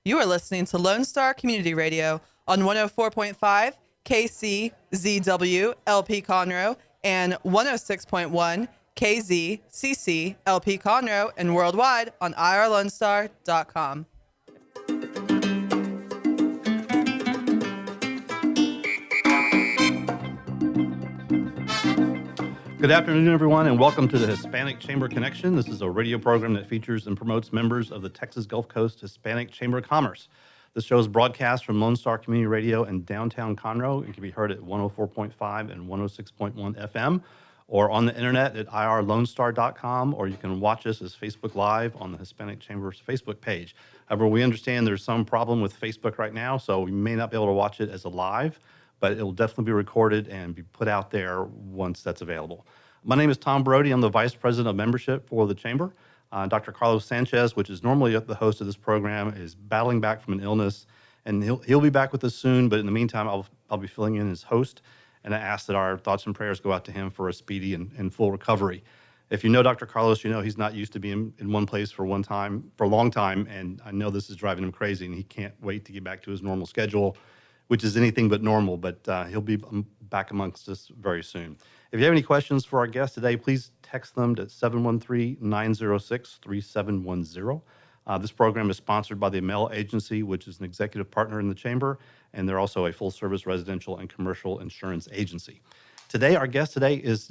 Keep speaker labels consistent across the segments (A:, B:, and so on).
A: You are listening to Lone Star Community Radio on 104.5 KCZW LP Conroe and 106.1 KZCC LP Conroe and worldwide on irlonestar.com.
B: Good afternoon, everyone, and welcome to the Hispanic Chamber Connection. This is a radio program that features and promotes members of the Texas Gulf Coast Hispanic Chamber of Commerce. This show is broadcast from Lone Star Community Radio in downtown Conroe. It can be heard at 104.5 and 106.1 FM, or on the internet at irlonestar.com, or you can watch us as Facebook Live on the Hispanic Chamber's Facebook page. However, we understand there's some problem with Facebook right now, so we may not be able to watch it as a live, but it will definitely be recorded and be put out there once that's available. My name is Tom Brody. I'm the Vice President of Membership for the Chamber. Dr. Carlos Sanchez, which is normally the host of this program, is battling back from an illness, and he'll be back with us soon, but in the meantime, I'll be filling in as host, and I ask that our thoughts and prayers go out to him for a speedy and full recovery. If you know Dr. Carlos, you know he's not used to being in one place for a long time, and I know this is driving him crazy, and he can't wait to get back to his normal schedule, which is anything but normal, but he'll be back amongst us very soon. If you have any questions for our guest today, please text them to 713-906-3710. This program is sponsored by the Amel Agency, which is an executive partner in the Chamber, and they're also a full-service residential and commercial insurance agency. Today, our guest today is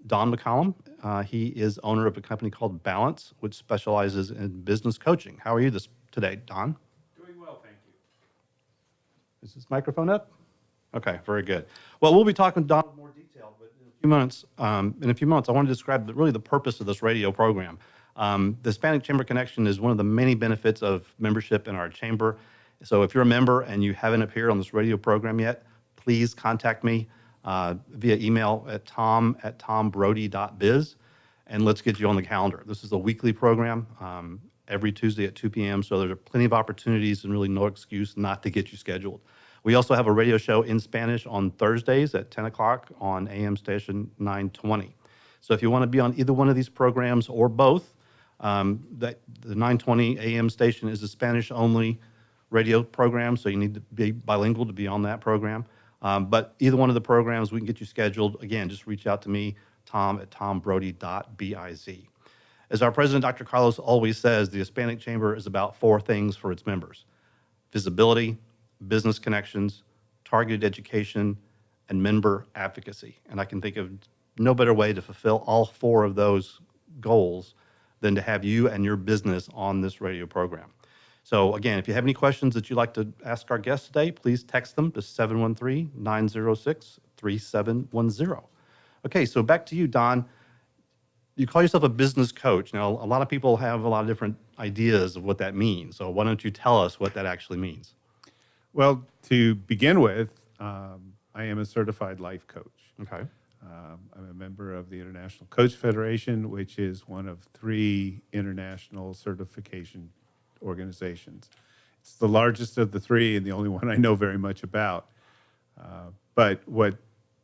B: Don McCollum. He is owner of a company called Balance, which specializes in business coaching. How are you today, Don? Is this microphone up? Okay, very good. Well, we'll be talking to Don in more detail, but in a few months, I want to describe the purpose of this radio program. The Hispanic Chamber Connection is one of the many benefits of membership in our chamber. So if you're a member and you haven't appeared on this radio program yet, please contact me via email at tom@tombrody.biz, and let's get you on the calendar. This is a weekly program. Every Tuesday at 2 p.m., so there are plenty of opportunities and really no excuse not to get you scheduled. We also have a radio show in Spanish on Thursdays at 10 o'clock on AM station 920. So if you want to be on either one of these programs or both, the 920 AM station is a Spanish-only radio program, so you need to be bilingual to be on that program. But either one of the programs, we can get you scheduled. Again, just reach out to me, tom@tombrody.biz. As our president, Dr. Carlos, always says, the Hispanic Chamber is about four things for its members: visibility, business connections, targeted education, and member advocacy. And I can think of no better way to fulfill all four of those goals than to have you and your business on this radio program. So again, if you have any questions that you'd like to ask our guests today, please text them to 713-906-3710. Okay, so back to you, Don. You call yourself a business coach. Now, a lot of people have a lot of different ideas of what that means. So why don't you tell us what that actually means?
C: Well, to begin with, I am a certified life coach.
B: Okay.
C: I'm a member of the International Coach Federation, which is one of 3 international certification organizations. It's the largest of the 3 and the only one I know very much about. But what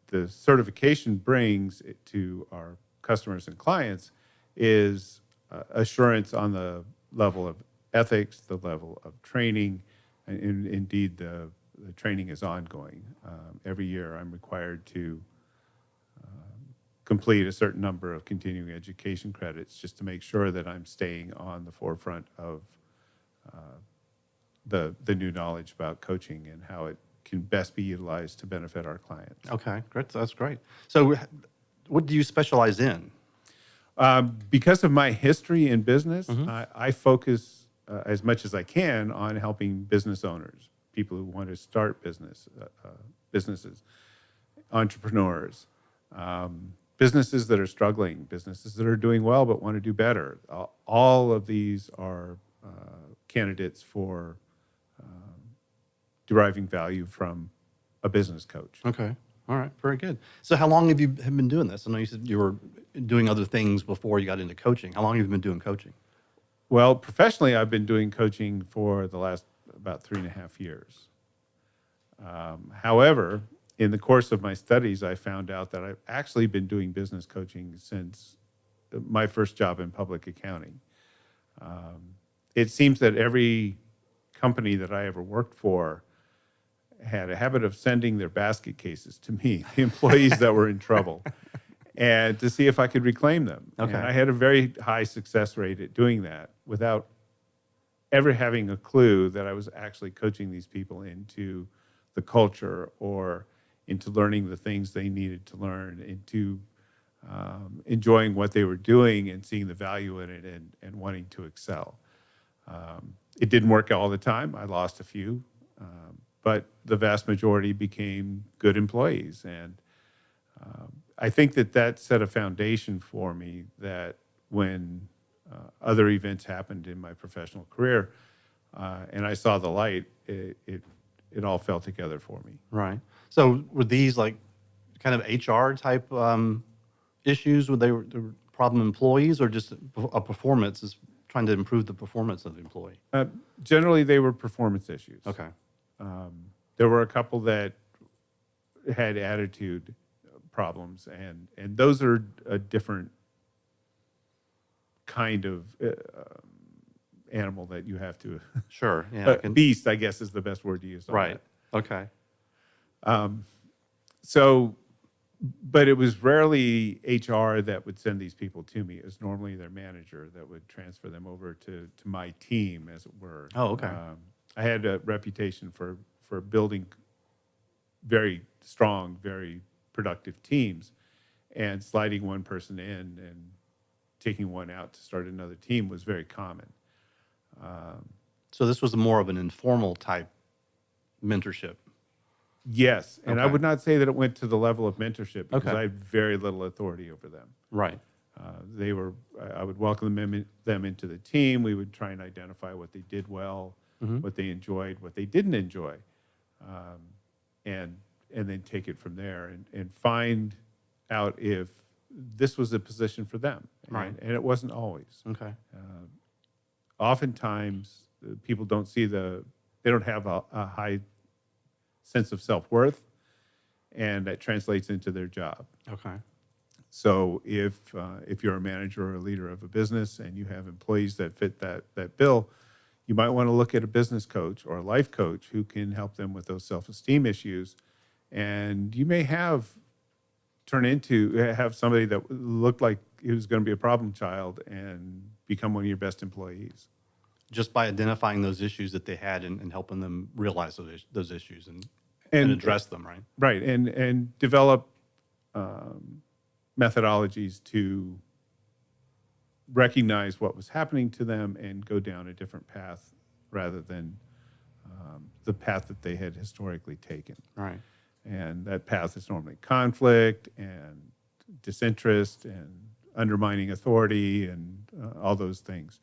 C: the certification brings to our customers and clients is assurance on the level of ethics, the level of training, and indeed the training is ongoing. Every year I'm required to complete a certain number of continuing education credits just to make sure that I'm staying on the forefront of the new knowledge about coaching and how it can best be utilized to benefit our clients.
B: Okay, great. That's great. So what do you specialize in?
C: Because of my history in business,
B: Mm-hmm.
C: I focus as much as I can on helping business owners, people who want to start businesses, entrepreneurs, businesses that are struggling, businesses that are doing well but want to do better. All of these are candidates for deriving value from a business coach.
B: Okay. All right. Very good. So how long have you been doing this? I know you said you were doing other things before you got into coaching. How long have you been doing coaching?
C: Well, professionally, I've been doing coaching for the last about 3.5 years. However, in the course of my studies, I found out that I've actually been doing business coaching since my first job in public accounting. It seems that every company that I ever worked for had a habit of sending their basket cases to me, the employees that were in trouble, and to see if I could reclaim them.
B: Okay.
C: And I had a very high success rate at doing that without ever having a clue that I was actually coaching these people into the culture or into learning the things they needed to learn, into enjoying what they were doing and seeing the value in it and wanting to excel. It didn't work all the time. I lost a few, but the vast majority became good employees. And I think that set a foundation for me that when other events happened in my professional career and I saw the light, it all fell together for me.
B: Right. So were these like kind of HR type issues? Were they the problem employees or just a performance is trying to improve the performance of the employee?
C: Generally, they were performance issues.
B: Okay.
C: There were a couple that had attitude problems, and those are a different kind of animal that you have to.
B: Sure. Yeah.
C: Beast, I guess, is the best word to use.
B: Right. Okay.
C: So, but it was rarely HR that would send these people to me. It was normally their manager that would transfer them over to my team, as it were.
B: Oh, okay.
C: I had a reputation for building very strong, very productive teams, and sliding one person in and taking one out to start another team was very common.
B: So this was more of an informal type mentorship.
C: Yes, and I
B: Okay.
C: would not say that it went to the level of mentorship because
B: Okay.
C: I had very little authority over them.
B: Right.
C: I would welcome them into the team. We would try and identify what they did well, what they enjoyed, what they didn't enjoy, and then take it from there and find out if this was a position for them.
B: Right.
C: And it wasn't always.
B: Okay.
C: Oftentimes, people don't see they don't have a high sense of self-worth, and that translates into their job.
B: Okay.
C: So if you're a manager or a leader of a business and you have employees that fit that bill, you might want to look at a business coach or a life coach who can help them with those self-esteem issues. And you may have somebody that looked like he was going to be a problem child and become one of your best employees.
B: Just by identifying those issues that they had and helping them realize those issues and address them, right?
C: Right, and develop methodologies to recognize what was happening to them and go down a different path rather than the path that they had historically taken.
B: Right.
C: And that path is normally conflict and disinterest and undermining authority and all those things.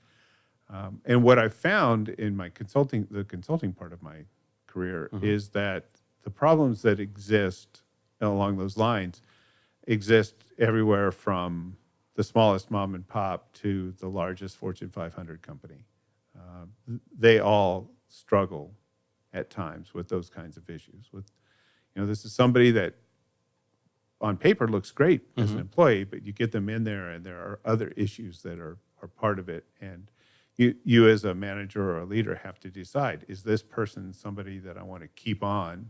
C: And what I found in the consulting part of my career is that the problems that exist along those lines exist everywhere from the smallest mom and pop to the largest Fortune 500 company. They all struggle at times with those kinds of issues. This is somebody that on paper looks great as an employee, but you get them in there and there are other issues that are part of it. And you as a manager or a leader have to decide, is this person somebody that I want to keep on?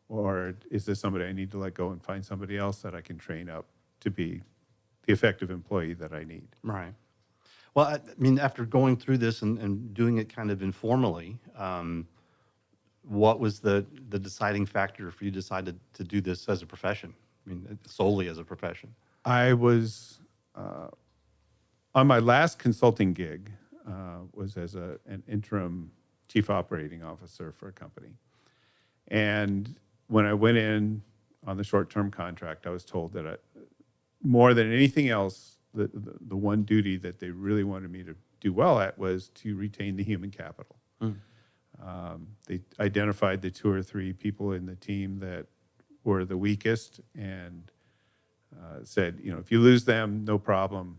C: Or is this somebody I need to let go and find somebody else that I can train up to be the effective employee that I need?
B: Right. Well, I mean, after going through this and doing it kind of informally, what was the deciding factor for you to decide to do this as a profession? I mean, solely as a profession.
C: I was on my last consulting gig was as an interim chief operating officer for a company. And when I went in on the short-term contract, I was told that more than anything else, the one duty that they really wanted me to do well at was to retain the human capital. They identified the 2 or 3 people in the team that were the weakest and said, if you lose them, no problem,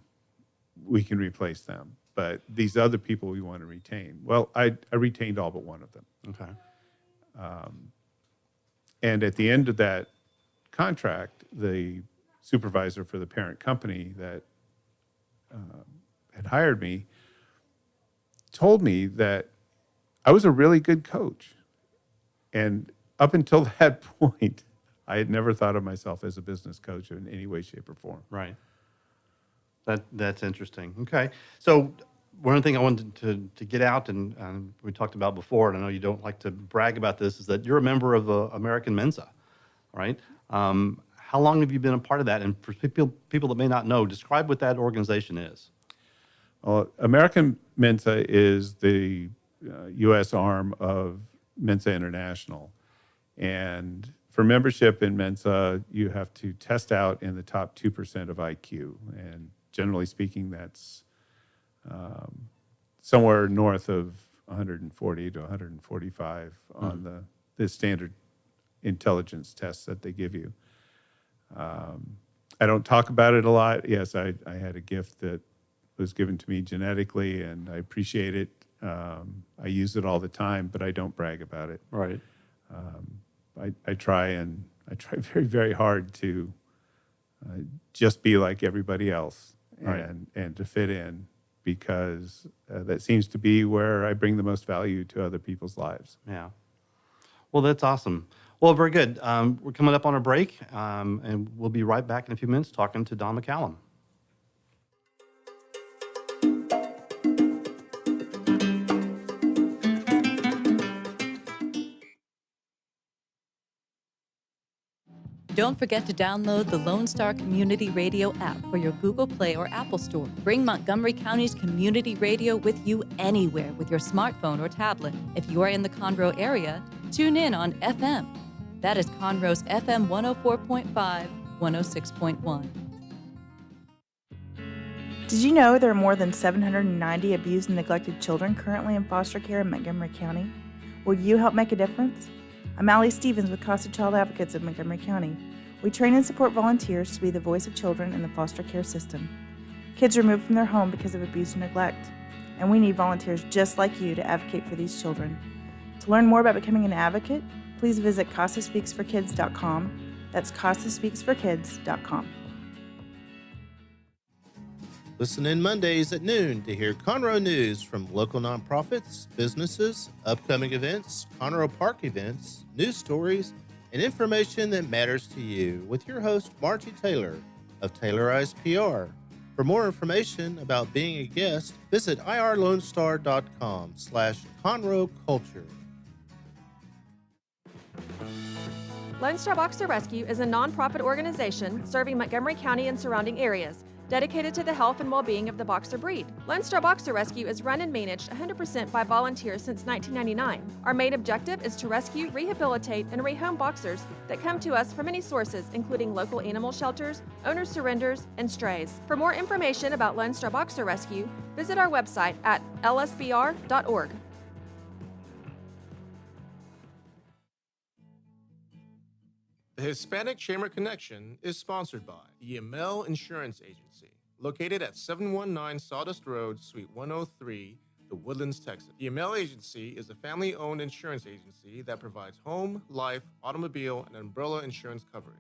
C: we can replace them. But these other people we want to retain. Well, I retained all but one of them.
B: Okay.
C: And at the end of that contract, the supervisor for the parent company that had hired me told me that I was a really good coach. And up until that point, I had never thought of myself as a business coach in any way, shape, or form.
B: Right. That's interesting. Okay. So one thing I wanted to get out, and we talked about before, and I know you don't like to brag about this, is that you're a member of American Mensa, right? How long have you been a part of that? And for people that may not know, describe what that organization is.
C: Well, American Mensa is the U.S. arm of Mensa International. And for membership in Mensa, you have to test out in the top 2% of IQ. And generally speaking, that's somewhere north of 140 to 145 on the standard intelligence tests that they give you. I don't talk about it a lot. Yes, I had a gift that was given to me genetically, and I appreciate it. I use it all the time, but I don't brag about it.
B: Right.
C: I try very, very hard to just be like everybody else and to fit in, because that seems to be where I bring the most value to other people's lives.
B: Yeah. Well, that's awesome. Well, very good. We're coming up on a break, and we'll be right back in a few minutes talking to Don McCallum.
D: Don't forget to download the Lone Star Community Radio app for your Google Play or Apple Store. Bring Montgomery County's community radio with you anywhere with your smartphone or tablet. If you are in the Conroe area, tune in on FM. That is Conroe's FM 104.5, 106.1.
E: Did you know there are more than 790 abused and neglected children currently in foster care in Montgomery County? Will you help make a difference? I'm Allie Stevens with Casa Child Advocates of Montgomery County. We train and support volunteers to be the voice of children in the foster care system. Kids are removed from their home because of abuse and neglect, and we need volunteers just like you to advocate for these children. To learn more about becoming an advocate, please visit CasaSpeaksForKids.com. That's CasaSpeaksForKids.com.
F: Listen in Mondays at noon to hear Conroe news from local nonprofits, businesses, upcoming events, Conroe Park events, news stories, and information that matters to you with your host, Margie Taylor of Taylorized PR. For more information about being a guest, visit irlonestar.com/Conroe Culture.
G: Lone Star Boxer Rescue is a nonprofit organization serving Montgomery County and surrounding areas, dedicated to the health and well-being of the boxer breed. Lone Star Boxer Rescue is run and managed 100% by volunteers since 1999. Our main objective is to rescue, rehabilitate, and rehome boxers that come to us from many sources, including local animal shelters, owner surrenders, and strays. For more information about Lone Star Boxer Rescue, visit our website at lsbr.org.
H: The Hispanic Chamber Connection is sponsored by the Yamel Insurance Agency, located at 719 Sawdust Road, Suite 103, the Woodlands, Texas. The Yamel Agency is a family-owned insurance agency that provides home, life, automobile, and umbrella insurance coverage.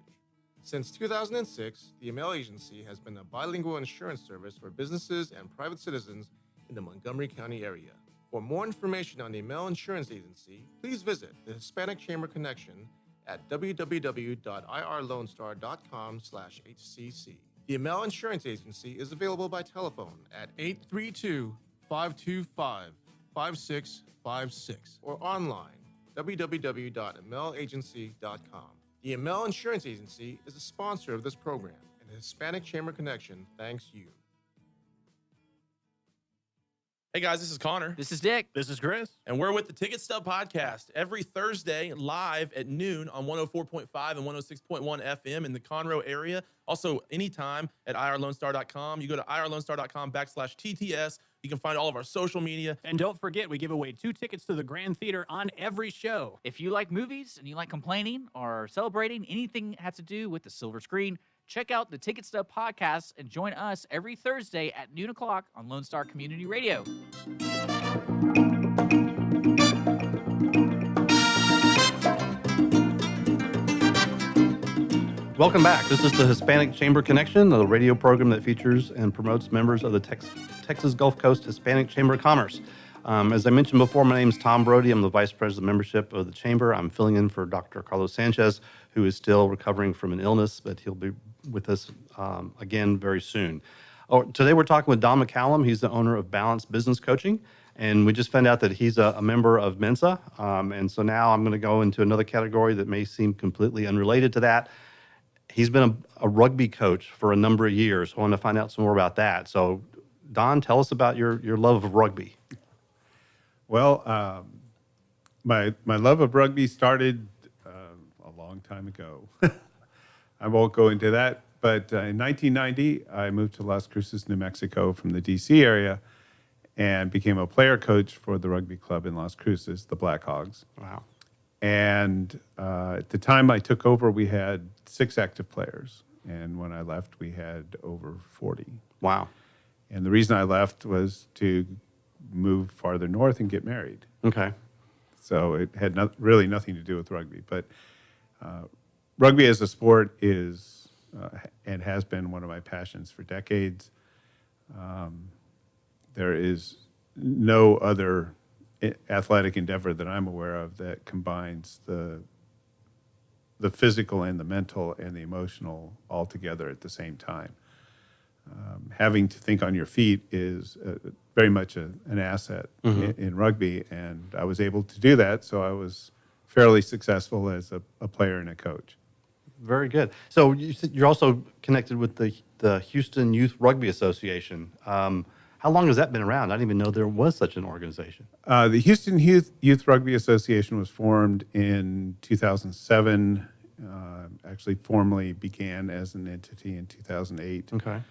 H: Since 2006, the Yamel Agency has been a bilingual insurance service for businesses and private citizens in the Montgomery County area. For more information on the Yamel Insurance Agency, please visit the Hispanic Chamber Connection at www.irlonestar.com/HCC. The Yamel Insurance Agency is available by telephone at 832-525-5656 or online www.yamelagency.com. The Yamel Insurance Agency is a sponsor of this program, and the Hispanic Chamber Connection thanks you.
I: Hey guys, this is Connor.
J: This is Dick.
I: This is Chris. And we're with the Ticket Stub Podcast every Thursday live at noon on 104.5 and 106.1 FM in the Conroe area. Also, anytime at irlonestar.com. You go to irlonestar.com/TTS. You can find all of our social media.
J: And don't forget, we give away 2 tickets to the Grand Theater on every show.
K: If you like movies and you like complaining or celebrating anything that has to do with the silver screen, check out the Ticket Stub Podcast and join us every Thursday at noon o'clock on Lone Star Community Radio.
B: Welcome back. This is the Hispanic Chamber Connection, the radio program that features and promotes members of the Texas Gulf Coast Hispanic Chamber of Commerce. As I mentioned before, my name is Tom Brody. I'm the Vice President of Membership of the Chamber. I'm filling in for Dr. Carlos Sanchez, who is still recovering from an illness, but he'll be with us again very soon. Today we're talking with Don McCallum. He's the owner of Balance Business Coaching, and we just found out that he's a member of Mensa. And so now I'm going to go into another category that may seem completely unrelated to that. He's been a rugby coach for a number of years. I want to find out some more about that. So, Don, tell us about your love of rugby.
C: Well, my love of rugby started a long time ago. I won't go into that, but in 1990, I moved to Las Cruces, New Mexico from the D.C. area and became a player coach for the rugby club in Las Cruces, the Blackhawks.
B: Wow.
C: And at the time I took over, we had 6 active players. And when I left, we had over 40.
B: Wow.
C: And the reason I left was to move farther north and get married.
B: Okay.
C: So it had really nothing to do with rugby. But rugby as a sport is and has been one of my passions for decades. There is no other athletic endeavor that I'm aware of that combines the physical and the mental and the emotional all together at the same time. Having to think on your feet is very much an asset in rugby, and I was able to do that, so I was fairly successful as a player and a coach.
B: Very good. So you said you're also connected with the Houston Youth Rugby Association. How long has that been around? I didn't even know there was such an organization.
C: The Houston Youth Rugby Association was formed in 2007, actually formally began as an entity in 2008.
B: Okay.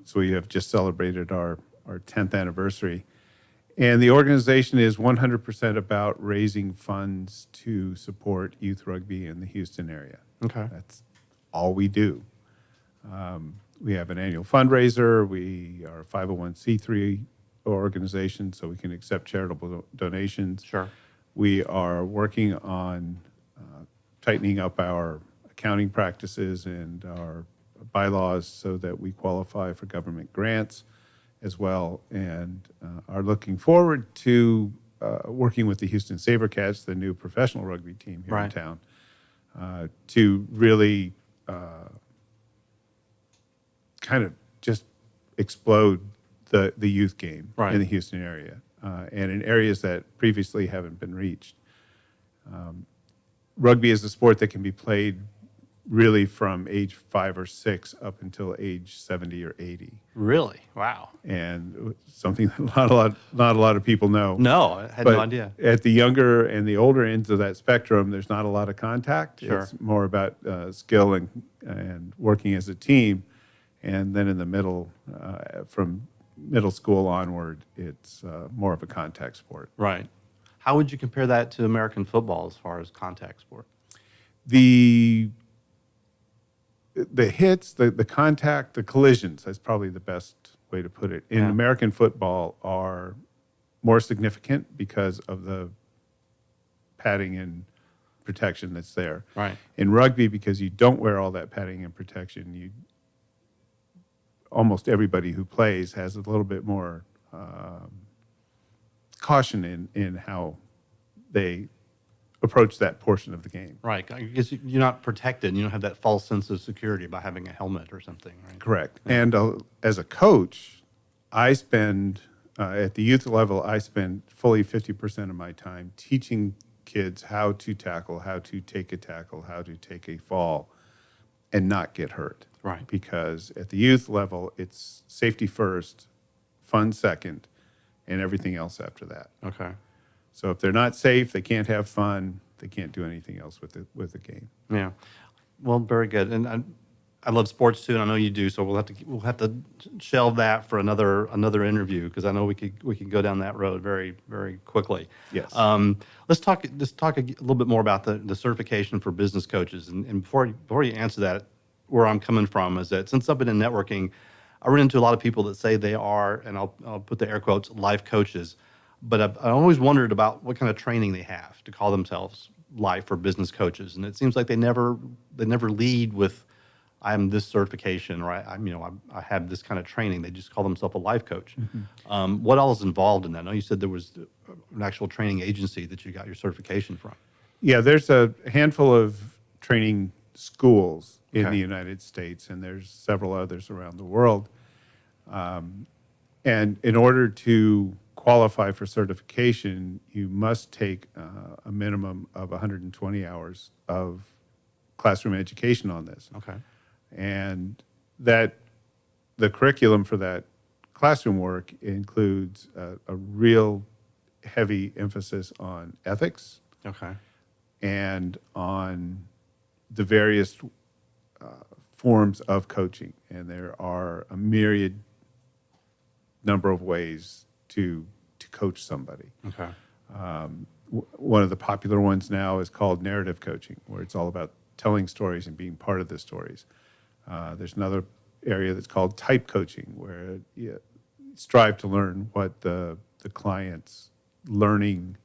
C: So we have just celebrated our 10th anniversary. And the organization is 100% about raising funds to support youth rugby in the Houston area.
B: Okay.
C: That's all we do. We have an annual fundraiser. We are a 501c3 organization, so we can accept charitable donations.
B: Sure.
C: We are working on tightening up our accounting practices and our bylaws so that we qualify for government grants as well, and are looking forward to working with the Houston SaberCats, the new professional rugby team here in town, to really kind of just explode the youth game in the Houston area and in areas that previously haven't been reached. Rugby is a sport that can be played really from age 5 or 6 up until age 70 or 80.
B: Really? Wow.
C: And something that not a lot of people know.
B: No, I had no idea.
C: At the younger and the older ends of that spectrum, there's not a lot of contact.
B: Sure.
C: It's more about skill and working as a team. And then in the middle, from middle school onward, it's more of a contact sport.
B: Right. How would you compare that to American football as far as contact sport?
C: The hits, the contact, the collisions, that's probably the best way to put it, in American football are more significant because of the padding and protection that's there.
B: Right.
C: In rugby, because you don't wear all that padding and protection, almost everybody who plays has a little bit more caution in how they approach that portion of the game.
B: Right. Because you're not protected. You don't have that false sense of security by having a helmet or something, right?
C: Correct. Yeah. And as a coach, I spend, at the youth level, I spend fully 50% of my time teaching kids how to tackle, how to take a tackle, how to take a fall and not get hurt.
B: Right.
C: Because at the youth level, it's safety first, fun second, and everything else after that.
B: Okay.
C: So if they're not safe, they can't have fun, they can't do anything else with the game.
B: Yeah. Well, very good. And I love sports too, and I know you do. So we'll have to shelve that for another interview, because I know we could go down that road very, very quickly.
C: Yes.
B: Let's talk a little bit more about the certification for business coaches. And before you answer that, where I'm coming from is that since I've been in networking, I run into a lot of people that say they are, and I'll put the air quotes, life coaches. But I always wondered about what kind of training they have to call themselves life or business coaches. And it seems like they never lead with I'm this certification, or I have this kind of training. They just call themselves a life coach. What all is involved in that? I know you said there was an actual training agency that you got your certification from.
C: Yeah, there's a handful of training schools in
B: Okay.
C: the United States, and there's several others around the world. And in order to qualify for certification, you must take a minimum of 120 hours of classroom education on this.
B: Okay.
C: And the curriculum for that classroom work includes a real heavy emphasis on ethics
B: Okay.
C: and on the various forms of coaching. And there are a myriad number of ways to coach somebody.
B: Okay.
C: One of the popular ones now is called narrative coaching, where it's all about telling stories and being part of the stories. There's another area that's called type coaching, where you strive to learn what the client's learning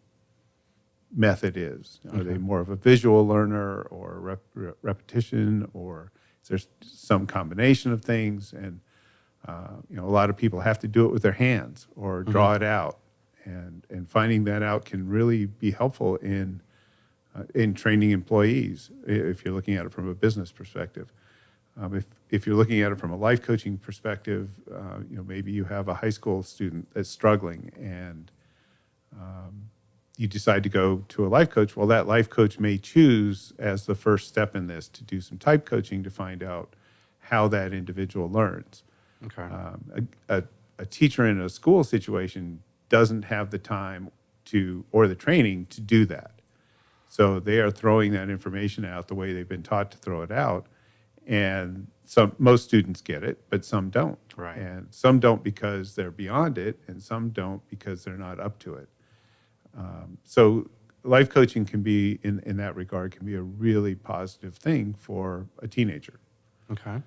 C: method is. Are they more of a visual learner or repetition, or is there some combination of things? And a lot of people have to do it with their hands or draw it out, and finding that out can really be helpful in training employees if you're looking at it from a business perspective. If you're looking at it from a life coaching perspective, maybe you have a high school student that's struggling and you decide to go to a life coach. Well, that life coach may choose as the first step in this to do some type coaching to find out how that individual learns.
B: Okay.
C: A teacher in a school situation doesn't have the time or the training to do that. So they are throwing that information out the way they've been taught to throw it out. And most students get it, but some don't.
B: Right.
C: And some don't because they're beyond it, and some don't because they're not up to it. So life coaching can be, in that regard, can be a really positive thing for a teenager.
B: Okay.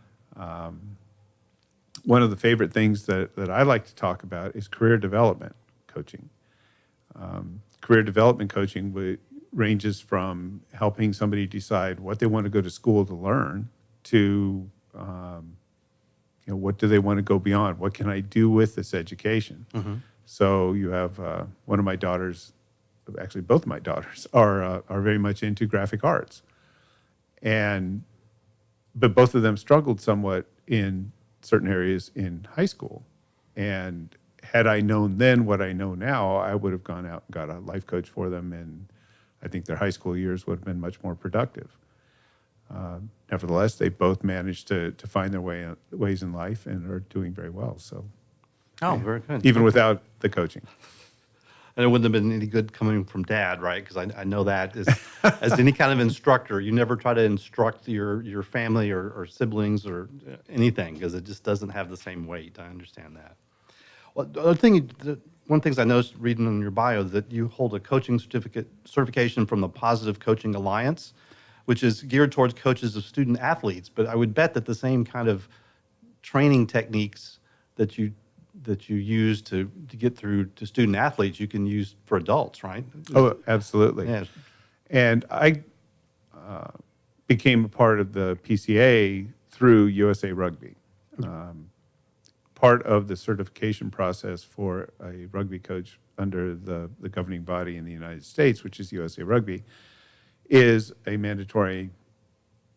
C: One of the favorite things that I like to talk about is career development coaching. Career development coaching ranges from helping somebody decide what they want to go to school to learn to, what do they want to go beyond? What can I do with this education? So you have one of my daughters, actually both of my daughters are very much into graphic arts, but both of them struggled somewhat in certain areas in high school. And had I known then what I know now, I would have gone out and got a life coach for them, and I think their high school years would have been much more productive. Nevertheless, they both managed to find their ways in life and are doing very well. So,
B: Very good.
C: even without the coaching.
B: And it wouldn't have been any good coming from Dad, right? Because I know that as any kind of instructor, you never try to instruct your family or siblings or anything, because it just doesn't have the same weight. I understand that. Well, one of the things I noticed reading in your bio is that you hold a coaching certification from the Positive Coaching Alliance, which is geared towards coaches of student athletes. But I would bet that the same kind of training techniques that you use to get through to student athletes, you can use for adults, right?
C: Oh, absolutely.
B: Yeah.
C: And I became a part of the PCA through USA Rugby. Part of the certification process for a rugby coach under the governing body in the United States, which is USA Rugby, is a mandatory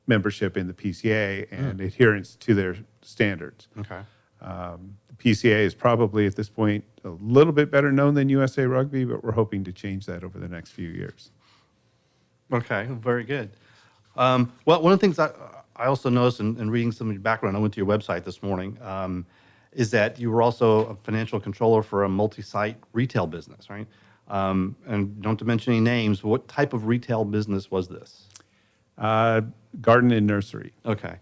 C: membership in the PCA and adherence to their standards.
B: Okay.
C: The PCA is probably at this point a little bit better known than USA Rugby, but we're hoping to change that over the next few years.
B: Okay, very good. Well, one of the things I also noticed in reading some of your background, I went to your website this morning, is that you were also a financial controller for a multi-site retail business, right? And don't to mention any names, but what type of retail business was this?
C: Garden and nursery.
B: Okay.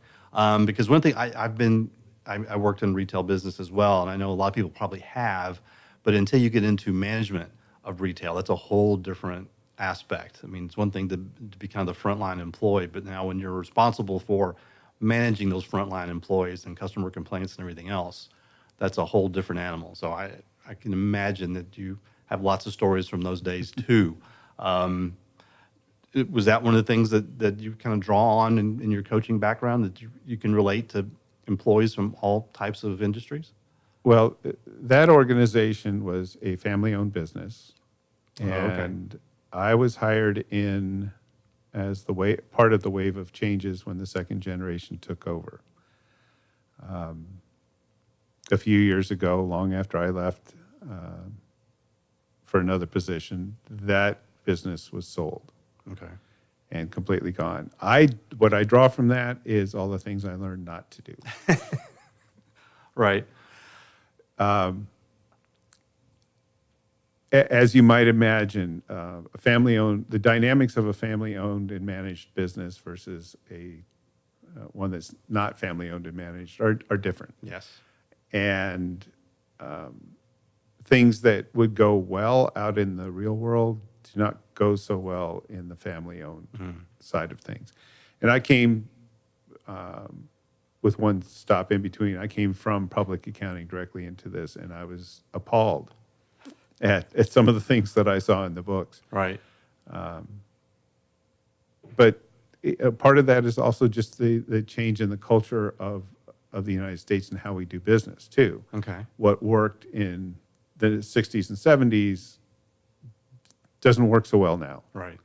B: Because one thing I worked in retail business as well, and I know a lot of people probably have, but until you get into management of retail, that's a whole different aspect. I mean, it's one thing to be kind of the frontline employee, but now when you're responsible for managing those frontline employees and customer complaints and everything else, that's a whole different animal. So I can imagine that you have lots of stories from those days too. Was that one of the things that you kind of draw on in your coaching background, that you can relate to employees from all types of industries?
C: Well, that organization was a family-owned business, and I was hired in as part of the wave of changes when the second generation took over. A few years ago, long after I left for another position, that business was sold.
B: Okay.
C: And completely gone. What I draw from that is all the things I learned not to do.
B: Right.
C: As you might imagine, the dynamics of a family-owned and managed business versus one that's not family-owned and managed are different.
B: Yes.
C: And things that would go well out in the real world do not go so well in the family-owned side of things. And I came with one stop in between. I came from public accounting directly into this, and I was appalled at some of the things that I saw in the books.
B: Right.
C: But part of that is also just the change in the culture of the United States and how we do business, too.
B: Okay.
C: What worked in the 60s and 70s doesn't work so well now.
B: Right.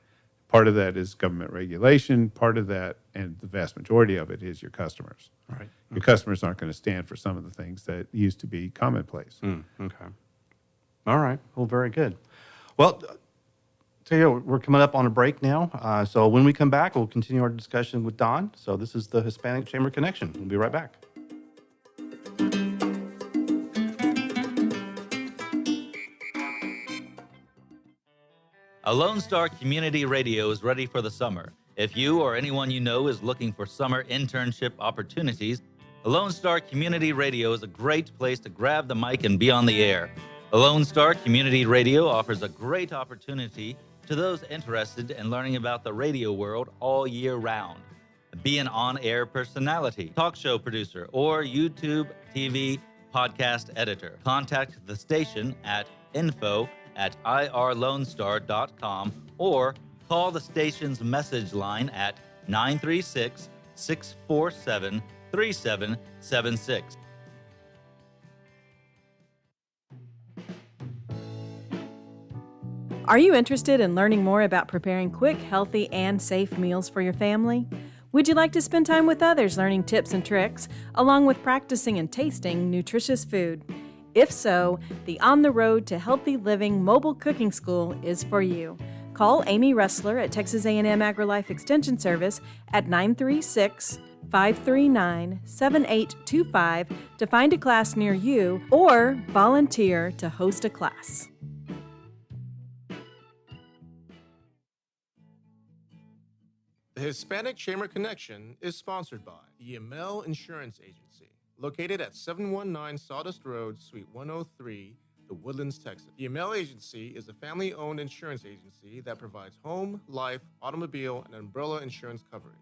C: Part of that is government regulation. Part of that, and the vast majority of it, is your customers.
B: Right.
C: Your customers aren't going to stand for some of the things that used to be commonplace.
B: Okay. All right. Well, very good. Well, tell you what, we're coming up on a break now. So when we come back, we'll continue our discussion with Don. So this is the Hispanic Chamber Connection. We'll be right back.
L: A Lone Star Community Radio is ready for the summer. If you or anyone you know is looking for summer internship opportunities, a Lone Star Community Radio is a great place to grab the mic and be on the air. A Lone Star Community Radio offers a great opportunity to those interested in learning about the radio world all year round. Be an on-air personality, talk show producer, or YouTube, TV, podcast editor. Contact the station at info@irlonestar.com or call the station's message line at 936-647-3776.
G: Are you interested in learning more about preparing quick, healthy, and safe meals for your family? Would you like to spend time with others learning tips and tricks, along with practicing and tasting nutritious food? If so, the On the Road to Healthy Living Mobile Cooking School is for you. Call Amy Ressler at Texas A&M AgriLife Extension Service at 936-539-7825 to find a class near you or volunteer to host a class.
H: The Hispanic Chamber Connection is sponsored by the Yamel Insurance Agency, located at 719 Sawdust Road, Suite 103, the Woodlands, Texas. The Yamel Agency is a family-owned insurance agency that provides home, life, automobile, and umbrella insurance coverage.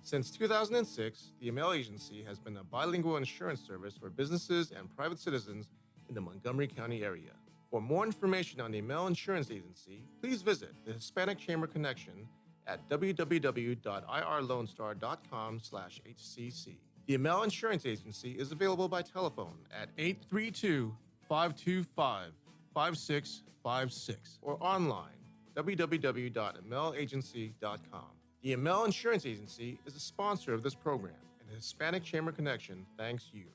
H: Since 2006, the Yamel Agency has been a bilingual insurance service for businesses and private citizens in the Montgomery County area. For more information on the Yamel Insurance Agency, please visit the Hispanic Chamber Connection at www.irlonestar.com/HCC. The Yamel Insurance Agency is available by telephone at 832-525-5656 or online www.yamelagency.com. The Yamel Insurance Agency is a sponsor of this program, and the Hispanic Chamber Connection thanks you.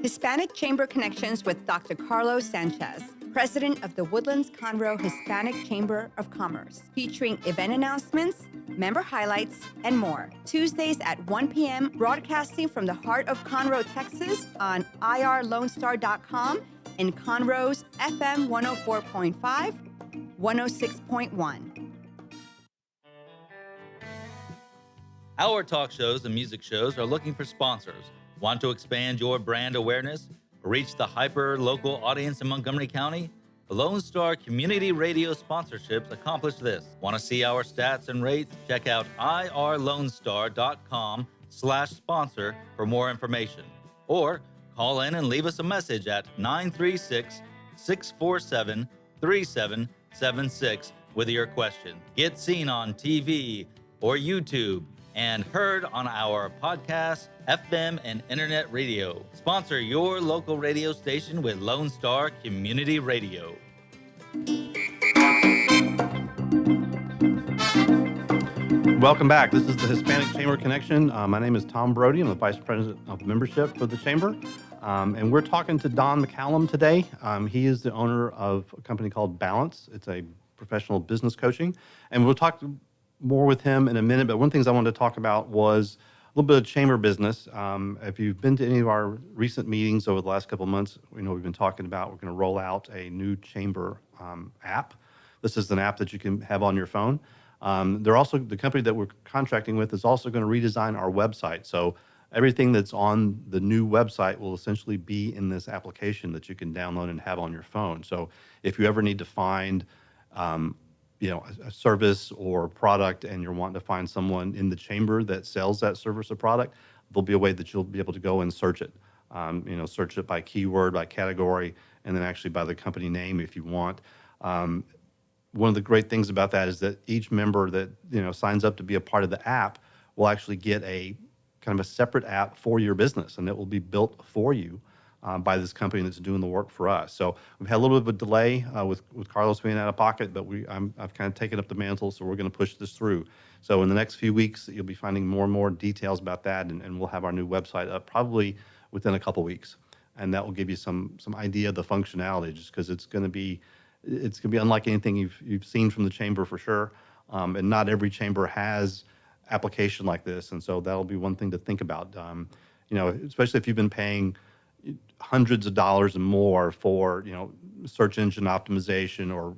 M: Hispanic Chamber Connections with Dr. Carlos Sanchez, President of the Woodlands-Conroe Hispanic Chamber of Commerce, featuring event announcements, member highlights, and more. Tuesdays at 1 p.m., broadcasting from the heart of Conroe, Texas on irlonestar.com and Conroe's FM 104.5, 106.1.
L: Our talk shows and music shows are looking for sponsors. Want to expand your brand awareness? Reach the hyper-local audience in Montgomery County? The Lone Star Community Radio sponsorships accomplish this. Want to see our stats and rates? Check out irlonestar.com/sponsor for more information. Or call in and leave us a message at 936-647-3776. with your question. Get seen on TV or YouTube and heard on our podcast, FM, and internet radio. Sponsor your local radio station with Lone Star Community Radio.
B: Welcome back. This is the Hispanic Chamber Connection. My name is Tom Brody. I'm the Vice President of Membership for the Chamber. And we're talking to Don McCallum today. He is the owner of a company called Balance. It's a professional business coaching. And we'll talk more with him in a minute. But one of the things I wanted to talk about was a little bit of chamber business. If you've been to any of our recent meetings over the last couple of months, we know we've been talking about we're going to roll out a new chamber app. This is an app that you can have on your phone. They're also, the company that we're contracting with is also going to redesign our website. So everything that's on the new website will essentially be in this application that you can download and have on your phone. So if you ever need to find, a service or product and you're wanting to find someone in the chamber that sells that service or product, there'll be a way that you'll be able to go and search it. Search it by keyword, by category, and then actually by the company name if you want. One of the great things about that is that each member that signs up to be a part of the app will actually get a kind of a separate app for your business, and it will be built for you by this company that's doing the work for us. So we've had a little bit of a delay with Carlos being out of pocket, but I've kind of taken up the mantle, so we're going to push this through. So in the next few weeks, you'll be finding more and more details about that, and we'll have our new website up probably within a couple weeks, and that will give you some idea of the functionality, just because it's going to be unlike anything you've seen from the chamber for sure. And not every chamber has application like this. And so that'll be one thing to think about. Especially if you've been paying hundreds of dollars and more for, search engine optimization or,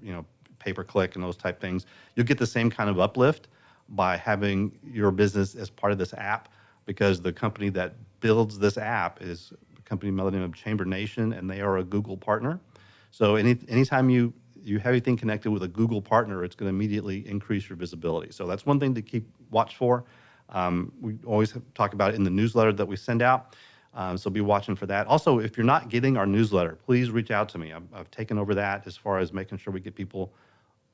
B: pay-per-click and those type things, you'll get the same kind of uplift by having your business as part of this app, because the company that builds this app is a company by the name of Chamber Nation, and they are a Google partner. So anytime you have anything connected with a Google partner, it's going to immediately increase your visibility. So that's one thing to keep watch for. We always talk about it in the newsletter that we send out. So be watching for that. Also, if you're not getting our newsletter, please reach out to me. I've taken over that as far as making sure we get people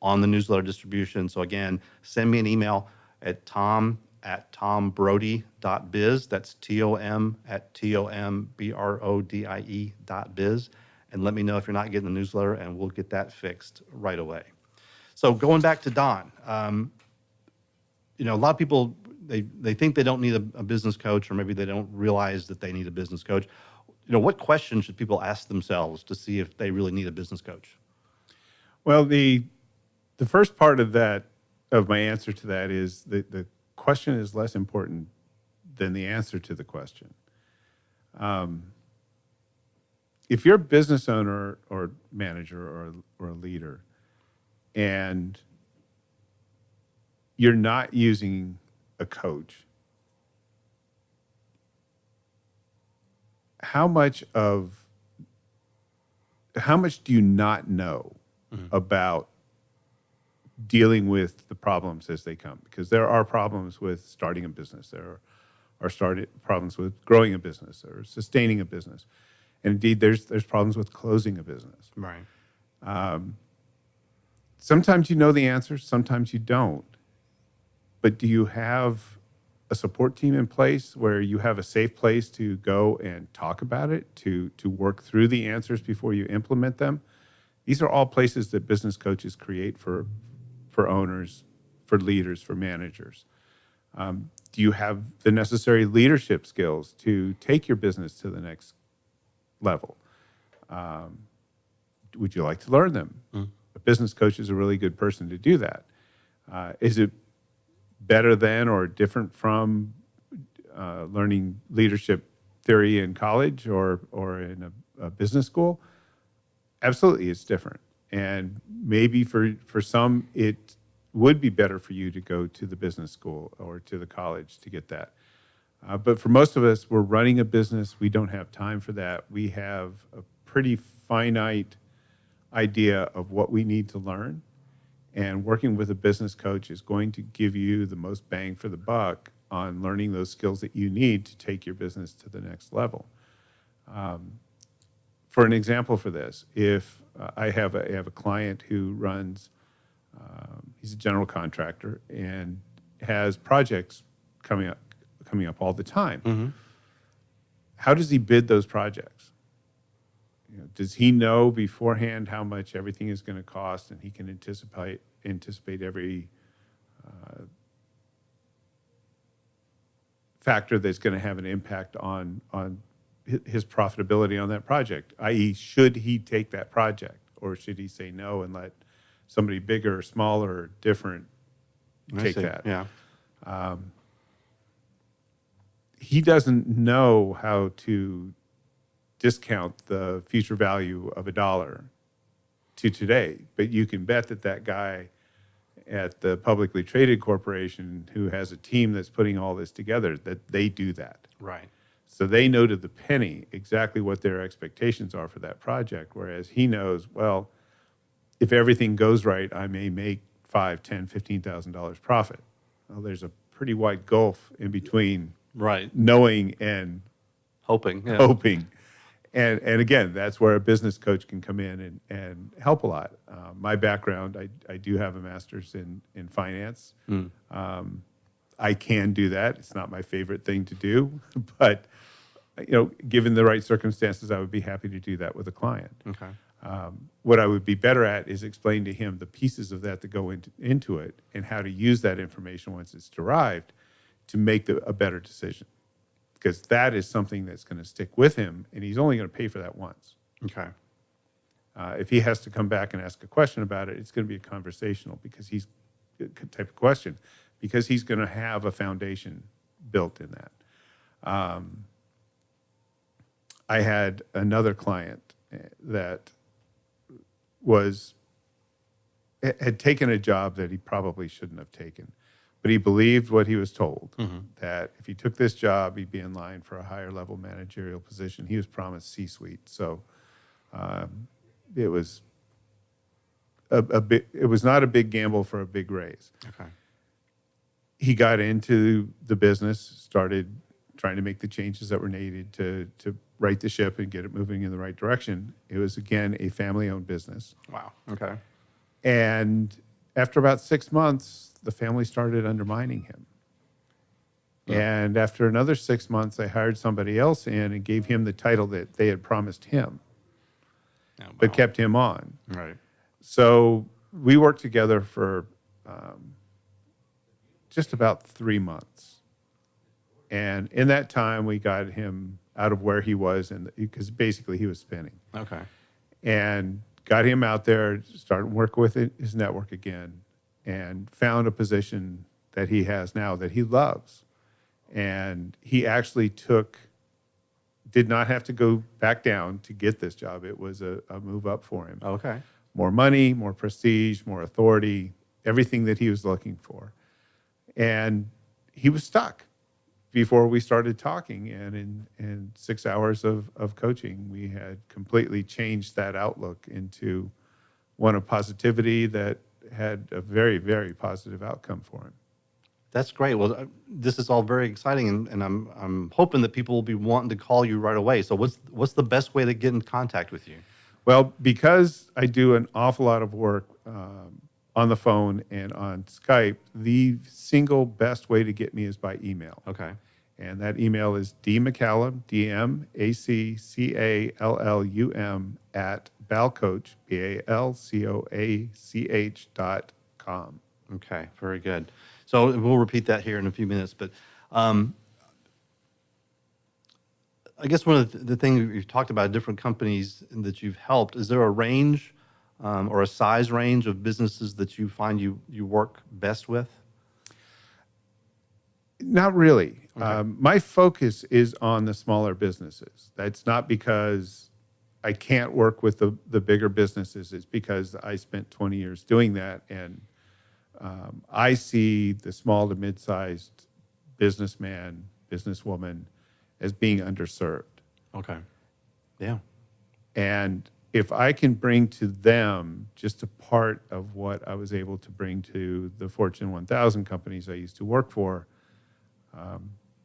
B: on the newsletter distribution. So again, send me an email at tom@tombrody.biz. That's TOM@TOMBRODIE.biz. And let me know if you're not getting the newsletter, and we'll get that fixed right away. So going back to Don, a lot of people, they think they don't need a business coach, or maybe they don't realize that they need a business coach. What questions should people ask themselves to see if they really need a business coach?
C: Well, the first part of my answer to that is the question is less important than the answer to the question. If you're a business owner or manager or a leader, and you're not using a coach, how much do you not know about dealing with the problems as they come? Because there are problems with starting a business. There are problems with growing a business or sustaining a business. And indeed, there's problems with closing a business.
B: Right.
C: Sometimes you know the answers, sometimes you don't. But do you have a support team in place where you have a safe place to go and talk about it, to work through the answers before you implement them? These are all places that business coaches create for owners, for leaders, for managers. Do you have the necessary leadership skills to take your business to the next level? Would you like to learn them? A business coach is a really good person to do that. Is it better than or different from learning leadership theory in college or in a business school? Absolutely, it's different. And maybe for some, it would be better for you to go to the business school or to the college to get that. But for most of us, we're running a business. We don't have time for that. We have a pretty finite idea of what we need to learn. And working with a business coach is going to give you the most bang for the buck on learning those skills that you need to take your business to the next level. For an example for this, if I have a client who runs He's a general contractor and has projects coming up all the time.
B: Mm-hmm.
C: How does he bid those projects? Does he know beforehand how much everything is going to cost, and he can anticipate every factor that's going to have an impact on his profitability on that project? I.e., should he take that project, or should he say no and let somebody bigger or smaller or different take that?
B: Yeah.
C: He doesn't know how to discount the future value of $1 to today, but you can bet that guy at the publicly traded corporation who has a team that's putting all this together, that they do that.
B: Right.
C: So they know to the penny exactly what their expectations are for that project, whereas he knows, well, if everything goes right, I may make $5,000, $10,000, $15,000 profit. Well, there's a pretty wide gulf in between knowing and
B: hoping. Yeah.
C: Hoping. And again, that's where a business coach can come in and help a lot. My background, I do have a master's in finance. I can do that. It's not my favorite thing to do, but given the right circumstances, I would be happy to do that with a client.
B: Okay.
C: What I would be better at is explain to him the pieces of that that go into it and how to use that information once it's derived to make a better decision. Because that is something that's going to stick with him, and he's only going to pay for that once.
B: Okay.
C: If he has to come back and ask a question about it, it's going to be a conversational type of question, because he's going to have a foundation built in that. I had another client that had taken a job that he probably shouldn't have taken. But he believed what he was told, that if he took this job, he'd be in line for a higher level managerial position. He was promised C-suite. So it was it was not a big gamble for a big raise.
B: Okay.
C: He got into the business, started trying to make the changes that were needed to right the ship and get it moving in the right direction. It was, again, a family-owned business.
B: Wow. Okay.
C: And after about 6 months, the family started undermining him. And after another 6 months, they hired somebody else in and gave him the title that they had promised him, but kept him on.
B: Right.
C: So we worked together for just about 3 months. And in that time, we got him out of where he was, because basically he was spinning.
B: Okay.
C: And got him out there, started working with his network again, and found a position that he has now that he loves. And he actually did not have to go back down to get this job. It was a move up for him.
B: Okay.
C: More money, more prestige, more authority, everything that he was looking for. And he was stuck before we started talking. And in 6 hours of coaching, we had completely changed that outlook into one of positivity that had a very, very positive outcome for him.
B: That's great. Well, this is all very exciting, and I'm hoping that people will be wanting to call you right away. So what's the best way to get in contact with you?
C: Well, because I do an awful lot of work on the phone and on Skype, the single best way to get me is by email.
B: Okay.
C: And that email is dmccallum, DMACCALLUM @balcoach, BALCOACH.com.
B: Okay, very good. So we'll repeat that here in a few minutes. But I guess one of the things you've talked about, different companies that you've helped, is there a range or a size range of businesses that you find you work best with?
C: Not really.
B: Okay.
C: My focus is on the smaller businesses. That's not because I can't work with the bigger businesses. It's because I spent 20 years doing that, and I see the small to mid-sized businessman, businesswoman as being underserved.
B: Okay. Yeah.
C: And if I can bring to them just a part of what I was able to bring to the Fortune 1000 companies I used to work for,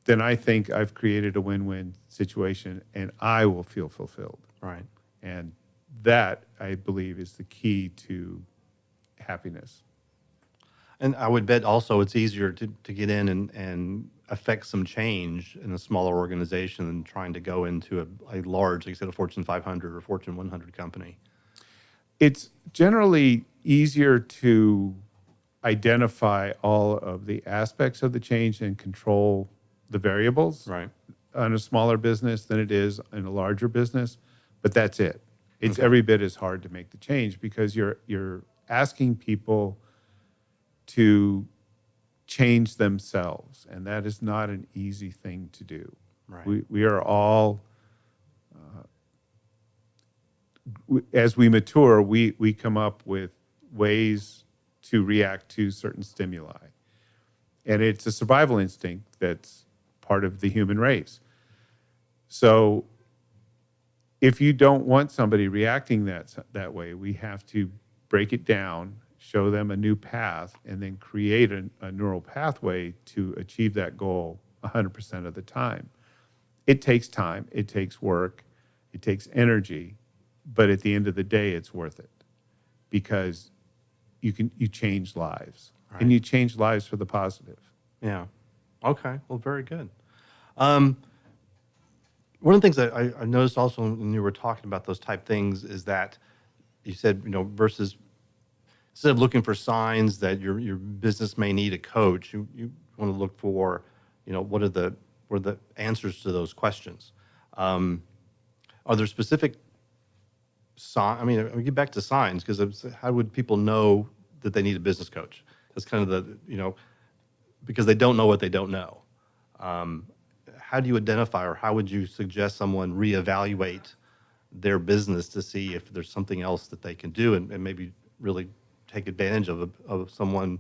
C: then I think I've created a win-win situation, and I will feel fulfilled.
B: Right.
C: And that, I believe, is the key to happiness.
B: And I would bet also it's easier to get in and affect some change in a smaller organization than trying to go into a large, like you said, a Fortune 500 or Fortune 100 company.
C: It's generally easier to identify all of the aspects of the change and control the variables
B: Right.
C: on a smaller business than it is in a larger business, but that's it. It's every bit as hard to make the change because you're asking people to change themselves, and that is not an easy thing to do.
B: Right.
C: We are all, as we mature, we come up with ways to react to certain stimuli. And it's a survival instinct that's part of the human race. So if you don't want somebody reacting that way, we have to break it down, show them a new path, and then create a neural pathway to achieve that goal 100% of the time. It takes time, it takes work, it takes energy, but at the end of the day, it's worth it because you change lives, and you change lives for the positive.
B: Yeah. Okay. Well, very good. One of the things that I noticed also when you were talking about those type things is that you said, versus instead of looking for signs that your business may need a coach, you want to look for, what are the answers to those questions? Are there specific signs? I mean, we get back to signs because how would people know that they need a business coach? That's kind of because they don't know what they don't know. How do you identify, or how would you suggest someone reevaluate their business to see if there's something else that they can do and maybe really take advantage of someone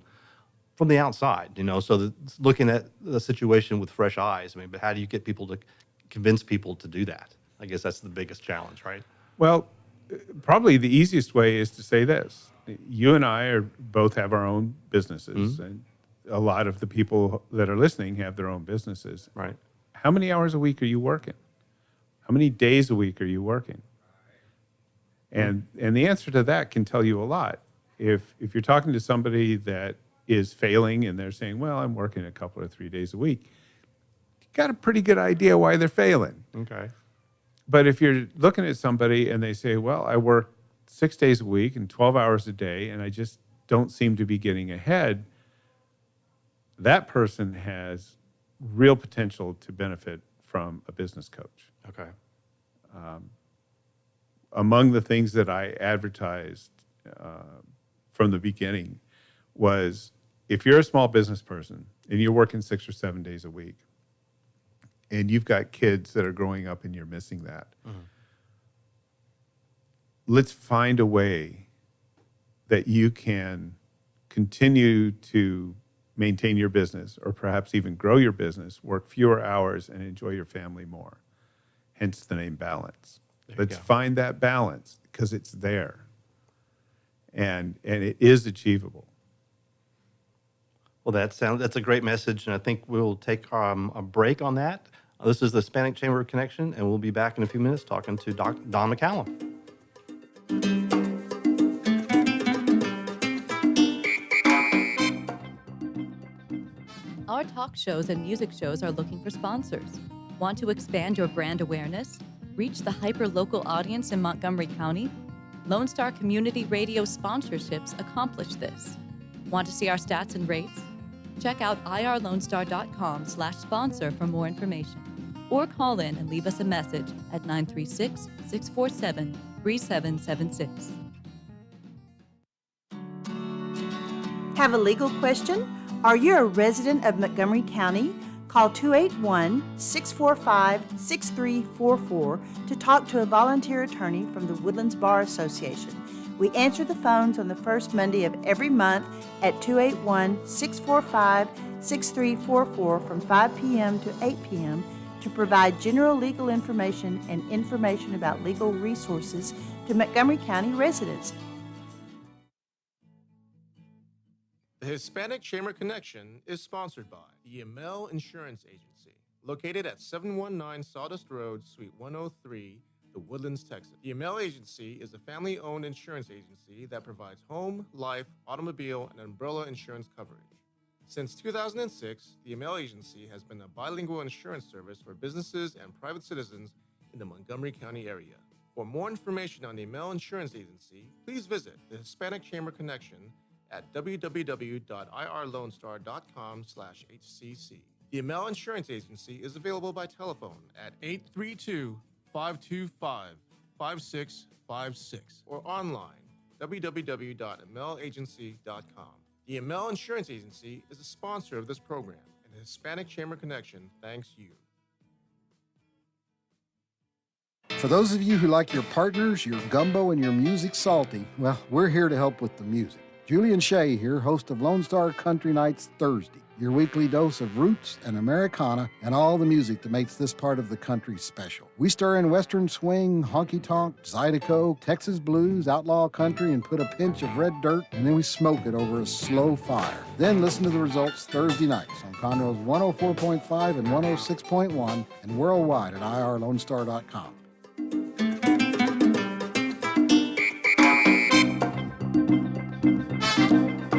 B: from the outside, so looking at the situation with fresh eyes. I mean, but how do you get people to convince people to do that? I guess that's the biggest challenge, right?
C: Well, probably the easiest way is to say this. You and I both have our own businesses, and a lot of the people that are listening have their own businesses.
B: Right.
C: How many hours a week are you working? How many days a week are you working? And the answer to that can tell you a lot. If you're talking to somebody that is failing and they're saying, well, I'm working a couple or 3 days a week, you got a pretty good idea why they're failing.
B: Okay.
C: But if you're looking at somebody and they say, well, I work 6 days a week and 12 hours a day, and I just don't seem to be getting ahead, that person has real potential to benefit from a business coach.
B: Okay.
C: Among the things that I advertised from the beginning was, if you're a small business person and you're working 6 or 7 days a week and you've got kids that are growing up and you're missing that, let's find a way that you can continue to maintain your business, or perhaps even grow your business, work fewer hours, and enjoy your family more. Hence the name Balance. Let's find that balance because it's there, and it is achievable.
B: Well, that's a great message, and I think we'll take a break on that. This is the Hispanic Chamber Connection, and we'll be back in a few minutes talking to Don McCallum.
D: Our talk shows and music shows are looking for sponsors. Want to expand your brand awareness? Reach the hyper-local audience in Montgomery County? Lone Star Community Radio sponsorships accomplish this. Want to see our stats and rates? Check out irlonestar.com/sponsor for more information. Or call in and leave us a message at 936-647-3776.
N: Have a legal question? Are you a resident of Montgomery County? Call 281-645-6344 to talk to a volunteer attorney from the Woodlands Bar Association. We answer the phones on the first Monday of every month at 281-645-6344 from 5 p.m. to 8 p.m. to provide general legal information and information about legal resources to Montgomery County residents.
H: The Hispanic Chamber Connection is sponsored by the Insurance Agency, located at 719 Sawdust Road, Suite 103, the Woodlands, Texas. The ML Agency is a family-owned insurance agency that provides home, life, automobile, and umbrella insurance coverage. Since 2006, the ML Agency has been a bilingual insurance service for businesses and private citizens in the Montgomery County area. For more information on the ML Insurance Agency, please visit the Hispanic Chamber Connection at www.irlonestar.com/HCC. The ML Insurance Agency is available by telephone at 832-525-5656 or online www.mlagency.com. The ML Insurance Agency is a sponsor of this program, and the Hispanic Chamber Connection thanks you.
O: For those of you who like your partners, your gumbo, and your music salty, well, we're here to help with the music. Julian Shea here, host of Lone Star Country Nights Thursday, your weekly dose of roots and Americana and all the music that makes this part of the country special. We stir in Western swing, honky-tonk, Zydeco, Texas blues, outlaw country, and put a pinch of red dirt, and then we smoke it over a slow fire. Then listen to the results Thursday nights on Conroe's 104.5 and 106.1 and worldwide at irlonestar.com.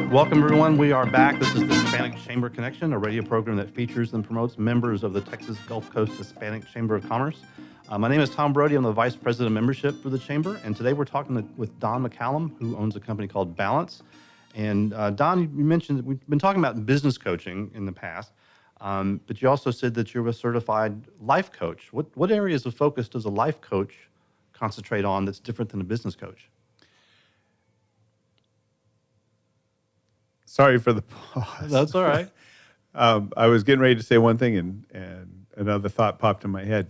B: Welcome, everyone. We are back. This is the Hispanic Chamber Connection, a radio program that features and promotes members of the Texas Gulf Coast Hispanic Chamber of Commerce. My name is Tom Brody. I'm the Vice President of Membership for the Chamber, and today we're talking with Don McCallum, who owns a company called Balance. And Don, you mentioned that we've been talking about business coaching in the past, but you also said that you're a certified life coach. What areas of focus does a life coach concentrate on that's different than a business coach?
C: Sorry for the pause.
B: That's all right.
C: I was getting ready to say one thing, and another thought popped in my head.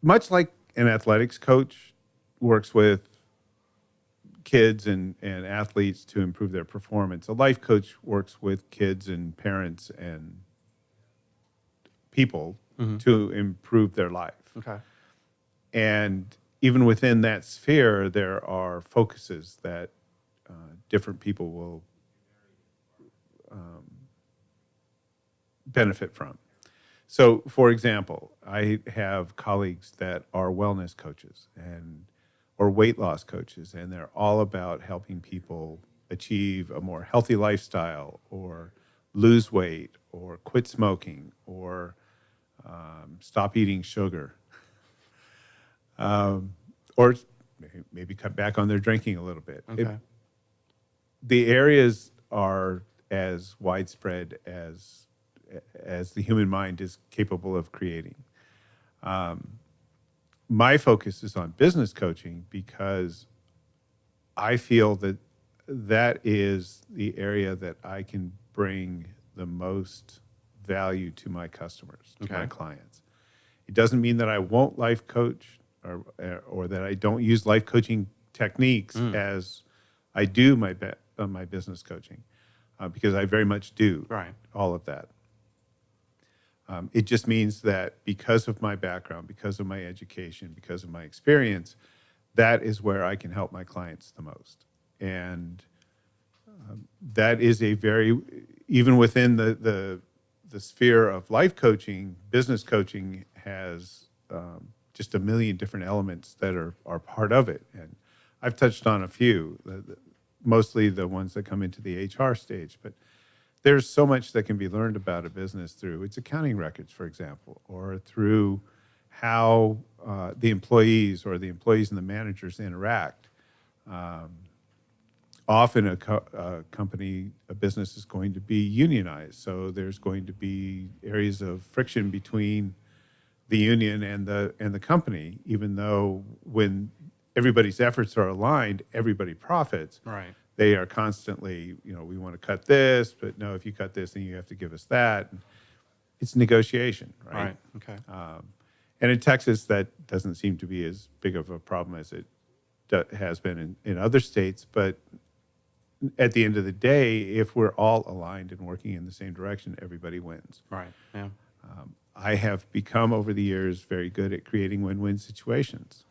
C: Much like an athletics coach works with kids and athletes to improve their performance, a life coach works with kids and parents and people to improve their life.
B: Okay.
C: And even within that sphere, there are focuses that different people will benefit from. So, for example, I have colleagues that are wellness coaches or weight loss coaches, and they're all about helping people achieve a more healthy lifestyle or lose weight or quit smoking or stop eating sugar or maybe cut back on their drinking a little bit.
B: Okay.
C: The areas are as widespread as the human mind is capable of creating. My focus is on business coaching because I feel that is the area that I can bring the most value to my customers, to my clients. It doesn't mean that I won't life coach or that I don't use life coaching techniques as I do my business coaching, because I very much do all of that. It just means that because of my background, because of my education, because of my experience, that is where I can help my clients the most. And that is even within the sphere of life coaching, business coaching has just a million different elements that are part of it. And I've touched on a few, mostly the ones that come into the HR stage, but there's so much that can be learned about a business through its accounting records, for example, or through how the employees and the managers interact. Often a business is going to be unionized, so there's going to be areas of friction between the union and the company, even though when everybody's efforts are aligned, everybody profits.
B: Right.
C: They are constantly, we want to cut this, but no, if you cut this, then you have to give us that. It's negotiation, right?
B: Right. Okay.
C: And in Texas, that doesn't seem to be as big of a problem as it has been in other states. But at the end of the day, if we're all aligned and working in the same direction, everybody wins.
B: Right. Yeah.
C: I have become over the years very good at creating win-win situations.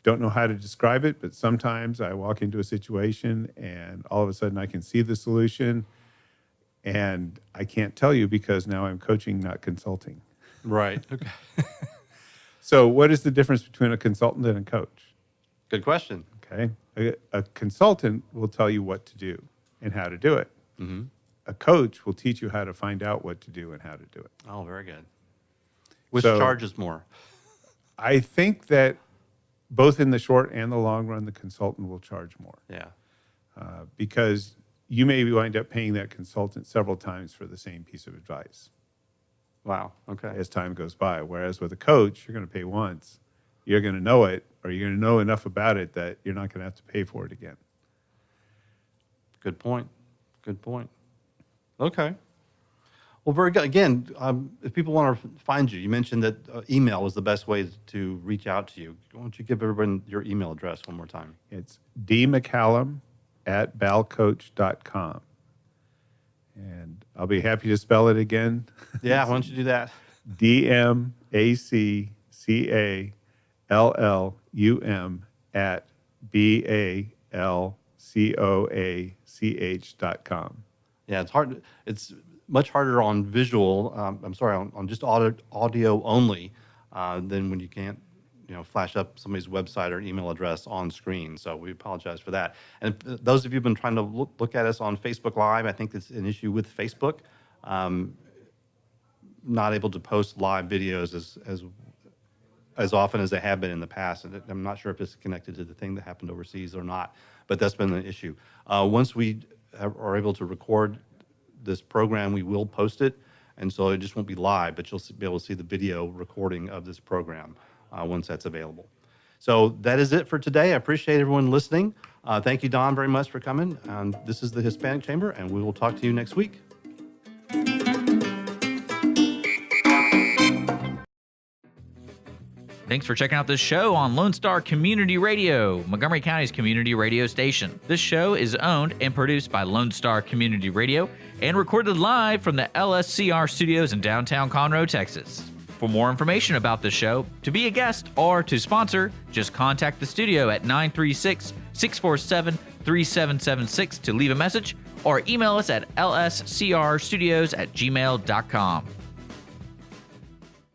C: Don't know how to describe it, but sometimes I walk into a situation and all of a sudden I can see the solution, and I can't tell you because now I'm coaching, not consulting.
B: Right. Okay.
C: So what is the difference between a consultant and a coach?
B: Good question.
C: Okay. A consultant will tell you what to do and how to do it.
B: Mm-hmm.
C: A coach will teach you how to find out what to do and how to do it.
B: Oh, very good. Which
C: So-
B: charges more?
C: I think that both in the short and the long run, the consultant will charge more.
B: Yeah.
C: Because you may wind up paying that consultant several times for the same piece of advice.
B: Wow. Okay.
C: As time goes by. Whereas with a coach, you're going to pay once. You're going to know it, or you're going to know enough about it that you're not going to have to pay for it again.
B: Good point. Good point. Okay. Well, very good. Again, if people want to find you, you mentioned that email was the best way to reach out to you. Why don't you give everyone your email address one more time?
C: It's dmccallum@balcoach.com. And I'll be happy to spell it again.
B: Yeah, why don't you do that?
C: DMACCALLUM@BALCOACH.com.
B: Yeah, it's hard. It's much harder on visual. On just audio only than when you can't, flash up somebody's website or email address on screen. So we apologize for that. And those of you who've been trying to look at us on Facebook Live, I think it's an issue with Facebook. Not able to post live videos as often as they have been in the past. And I'm not sure if it's connected to the thing that happened overseas or not, but that's been an issue. Once we are able to record this program, we will post it, and so it just won't be live, but you'll be able to see the video recording of this program once that's available. So that is it for today. I appreciate everyone listening. Thank you, Don, very much for coming. This is the Hispanic Chamber, and we will talk to you next week.
K: Thanks for checking out this show on Lone Star Community Radio, Montgomery County's community radio station. This show is owned and produced by Lone Star Community Radio and recorded live from the LSCR studios in downtown Conroe, Texas. For more information about the show, to be a guest, or to sponsor, just contact the studio at 936-647-3776 to leave a message, or email us at lscrstudios@gmail.com.